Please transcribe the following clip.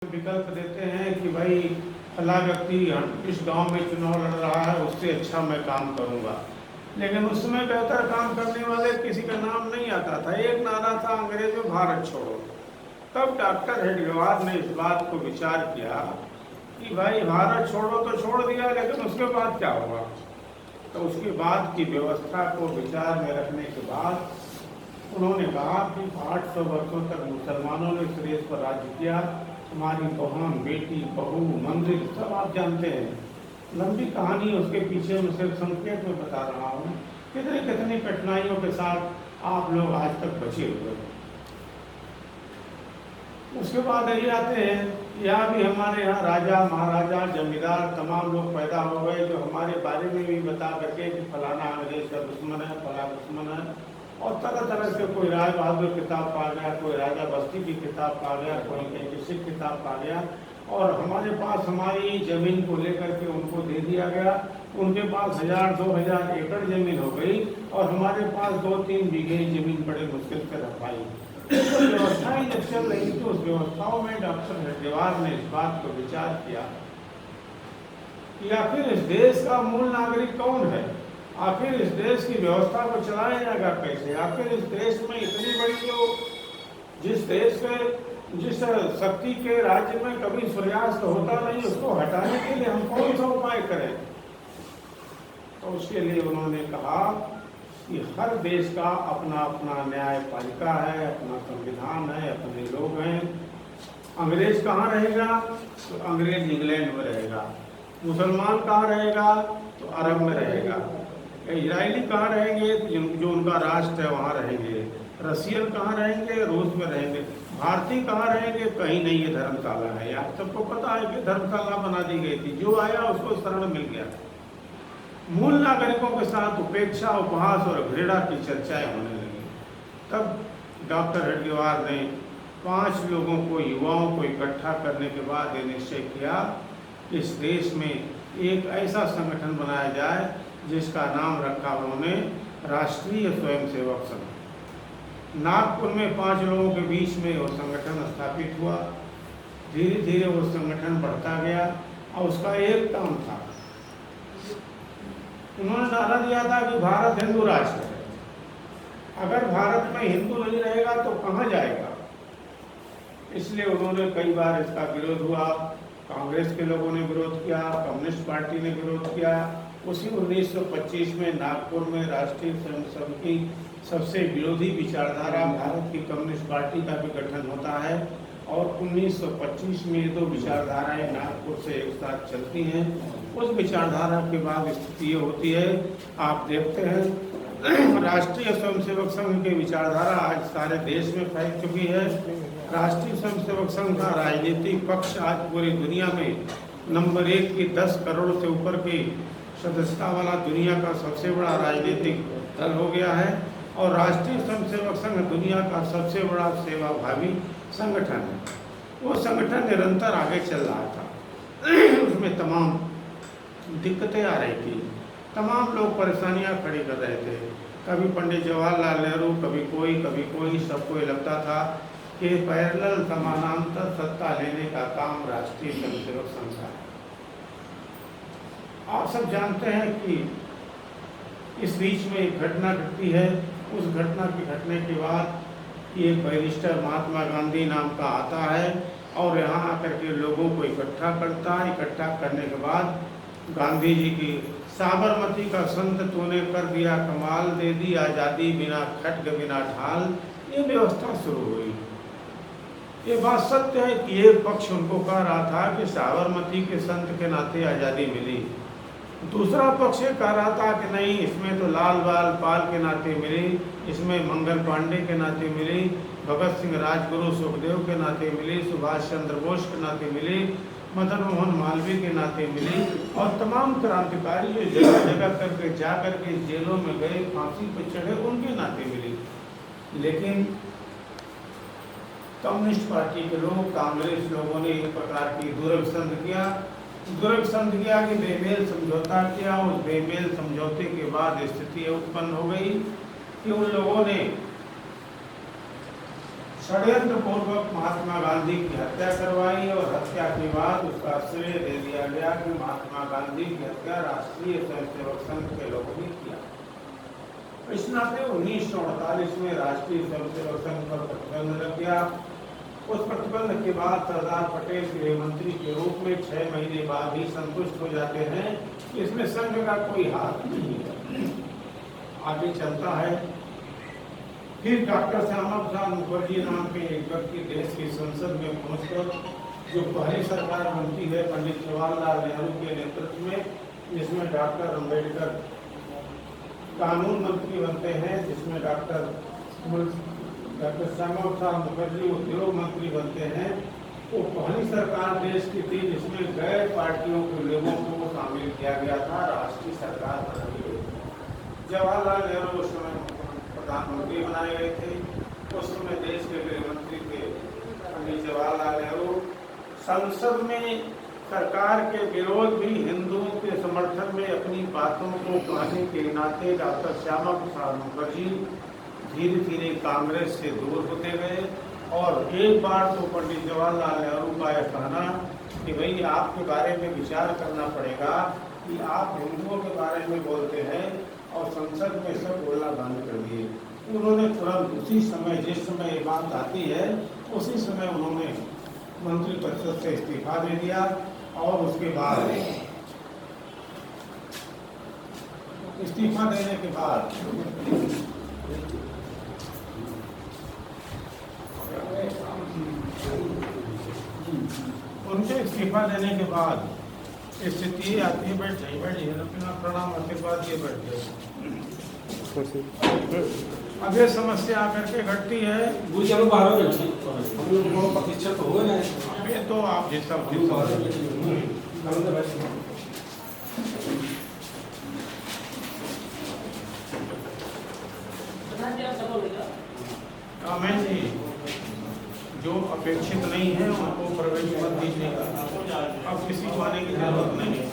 विकल्प देते हैं कि भाई फला व्यक्ति इस गांव में चुनाव लड़ रहा है, उससे अच्छा मैं काम करूंगा। लेकिन उस समय बेहतर काम करने वाले किसी का नाम नहीं आता था। एक नारा था अंग्रेजों भारत छोड़ो। तब डॉक्टर हेडगेवार ने इस बात को विचार किया कि भाई भारत छोड़ो तो छोड़ दिया, लेकिन उसके बाद क्या होगा। तो उसके बाद की व्यवस्था को विचार में रखने के बाद उन्होंने कहा कि 800 वर्षों तक मुसलमानों ने इस देश पर राज्य किया। हमारी बहन, बेटी, बहू, मंदिर सब आप जानते हैं। लंबी कहानी उसके पीछे मैं सिर्फ संक्षेप में बता रहा हूँ। कितनी कितनी कठिनाइयों के साथ आप लोग आज तक बचे हुए हैं। उसके बाद ये आते हैं, यहाँ भी हमारे यहाँ राजा, महाराजा, जमींदार तमाम लोग पैदा हो गए जो हमारे बारे में भी बता करके कि फलाना अंग्रेज का दुश्मन है, फला दुश्मन है। और तरह तरह से कोई राय बहादुर किताब पा गया, कोई राजा बस्ती की किताब पा गया, कोई किसी किताब पा गया। और हमारे पास हमारी जमीन को लेकर के उनको दे दिया गया। उनके पास 1000-2000 एकड़ जमीन हो गई और हमारे पास 2-3 बीघे जमीन बड़े मुश्किल से रख पाई। तो व्यवस्थाएं जब चल रही थी, उस व्यवस्थाओं में डॉक्टर हेडगेवार ने इस बात को विचार किया कि आखिर इस देश का मूल नागरिक कौन है, आखिर इस देश की व्यवस्था को चलाया जाएगा कैसे। आखिर इस देश में इतनी बड़ी जो जिस शक्ति के राज्य में कभी सूर्यास्त होता नहीं, उसको हटाने के लिए हम कौन सा उपाय करें। तो उसके लिए उन्होंने कहा कि हर देश का अपना अपना न्यायपालिका है, अपना संविधान है, अपने लोग हैं। अंग्रेज कहाँ रहेगा, तो अंग्रेज इंग्लैंड में रहेगा। मुसलमान कहाँ रहेगा, तो अरब में रहेगा। इजरायली कहाँ रहेंगे, जो उनका राष्ट्र है वहाँ रहेंगे। रशियन कहाँ रहेंगे, रूस में रहेंगे। भारतीय कहाँ रहेंगे, कहीं नहीं, ये धर्मशाला है। आप सबको पता है कि धर्मशाला बना दी गई थी, जो आया उसको शरण मिल गया। मूल नागरिकों के साथ उपेक्षा, उपहास और घृणा की चर्चाएं होने लगी। तब डॉक्टर हेडगेवार ने 5 लोगों को, युवाओं को इकट्ठा करने के बाद ये निश्चय किया कि इस देश में एक ऐसा संगठन बनाया जाए जिसका नाम रखा उन्होंने राष्ट्रीय स्वयंसेवक संघ। नागपुर में 5 लोगों के बीच में वो संगठन स्थापित हुआ। धीरे धीरे वो संगठन बढ़ता गया और उसका एक काम था, उन्होंने नारा दिया था कि भारत हिंदू राष्ट्र है। अगर भारत में हिंदू नहीं रहेगा तो कहाँ जाएगा। इसलिए उन्होंने कई बार इसका विरोध हुआ। कांग्रेस के लोगों ने विरोध किया, कम्युनिस्ट पार्टी ने विरोध किया। उसी 1925 में नागपुर में राष्ट्रीय स्वयंसेवक की सबसे विरोधी विचारधारा भारत की कम्युनिस्ट पार्टी का भी गठन होता है। और 1925 में ये 2 विचारधाराएं नागपुर से एक साथ चलती हैं। उस विचारधारा के बाद स्थिति ये होती है, आप देखते हैं राष्ट्रीय स्वयंसेवक संघ की विचारधारा आज सारे देश में फैल चुकी है। राष्ट्रीय स्वयंसेवक संघ का राजनीतिक पक्ष आज पूरी दुनिया में नंबर 1 की 10 करोड़ से ऊपर की सदस्यता वाला दुनिया का सबसे बड़ा राजनीतिक दल हो गया है। और राष्ट्रीय स्वयंसेवक संघ दुनिया का सबसे बड़ा सेवाभावी संगठन है। वो संगठन निरंतर आगे चल रहा था। उसमें तमाम दिक्कतें आ रही थी, तमाम लोग परेशानियां खड़ी कर रहे थे। कभी पंडित जवाहरलाल नेहरू, कभी कोई, सबको ये लगता था कि पैरेलल समानांतर सत्ता लेने का काम राष्ट्रीय स्वयंसेवक संघ का है। आप सब जानते हैं कि इस बीच में एक घटना घटती है। उस घटना के घटने के बाद एक बैरिस्टर महात्मा गांधी नाम का आता है और यहाँ आकर के लोगों को इकट्ठा करता है। इकट्ठा करने के बाद गांधी जी की साबरमती का संत तूने कर दिया कमाल, दे दी आज़ादी बिना खड्ग बिना ढाल, ये व्यवस्था शुरू हुई। ये बात सत्य है कि एक पक्ष उनको कह रहा था कि साबरमती के संत के नाते आज़ादी मिली, दूसरा पक्ष ये कह रहा था कि नहीं, इसमें तो लाल बाल पाल के नाते मिली, इसमें मंगल पांडे के नाते मिली, भगत सिंह राजगुरु सुखदेव के नाते मिली, सुभाष चंद्र बोस के नाते मिली, मदन मोहन मालवीय के नाते मिली। और तमाम क्रांतिकारी जो जगह जगह करके जा करके जेलों में गए, फांसी पर चढ़े, उनके नाते मिली। लेकिन कम्युनिस्ट पार्टी के लोग, कांग्रेस लोगों ने एक प्रकार की दुर्गसंध किया कि बेमेल समझौता किया। उस बेमेल समझौते के बाद स्थिति उत्पन्न हो गई कि उन लोगों ने षड्यंत्र पूर्वक महात्मा गांधी की हत्या करवाई और हत्या के बाद उसका श्रेय दे दिया गया कि महात्मा गांधी की हत्या राष्ट्रीय स्वयंसेवक संघ के लोगों ने किया। इस नाते 1948 में राष्ट्रीय स्वयंसेवक संघ पर प्रतिबंध लग गया। उस प्रतिबंध के बाद सरदार पटेल गृह मंत्री के रूप में 6 महीने बाद ही संतुष्ट हो जाते हैं कि इसमें संघ का कोई हाथ नहीं है। आगे चलता है। फिर डॉक्टर श्यामा प्रसाद मुखर्जी नाम के एक व्यक्ति देश की संसद में पहुंचकर जो पहली सरकार बनती है पंडित जवाहरलाल नेहरू के नेतृत्व में, जिसमें डॉक्टर अम्बेडकर कानून मंत्री बनते हैं, जिसमें डॉक्टर श्यामा प्रसाद मुखर्जी उद्योग मंत्री बनते हैं। वो पहली सरकार देश की थी जिसमें गैर पार्टियों के लोगों को शामिल किया गया था, राष्ट्रीय सरकार बनाई गई। जवाहरलाल नेहरू उस समय प्रधानमंत्री बनाए गए थे। उस समय देश के गृह मंत्री थे पंडित जवाहरलाल नेहरू। संसद में सरकार के विरोध भी हिंदुओं के समर्थन में अपनी बातों को कहने के नाते डॉक्टर श्यामा प्रसाद मुखर्जी धीरे धीरे कांग्रेस से दूर होते गए। और एक बार तो पंडित जवाहरलाल नेहरू का यह कहना कि भाई आपके बारे में विचार करना पड़ेगा कि आप हिंदुओं के बारे में बोलते हैं और संसद में सब बोलना बंद कर दिए। उन्होंने तुरंत उसी समय, जिस समय ये बात आती है उसी समय उन्होंने मंत्रिपरिषद से इस्तीफा दे दिया। और उसके बाद इस्तीफा देने के बाद उनके इस्तीफा देने के बाद स्थिति आती है, बैठ जाइए अपना प्रणाम आशीर्वाद ये बैठ जाए। अब ये समस्या आकर के घटती है। चलो बाहर हम लोग प्रतिशत हो गए ना, ये तो आप जिस सब मैं जी जो अपेक्षित नहीं है उनको प्रवेश मत दीजिएगा। अब किसी को आने की जरूरत नहीं है।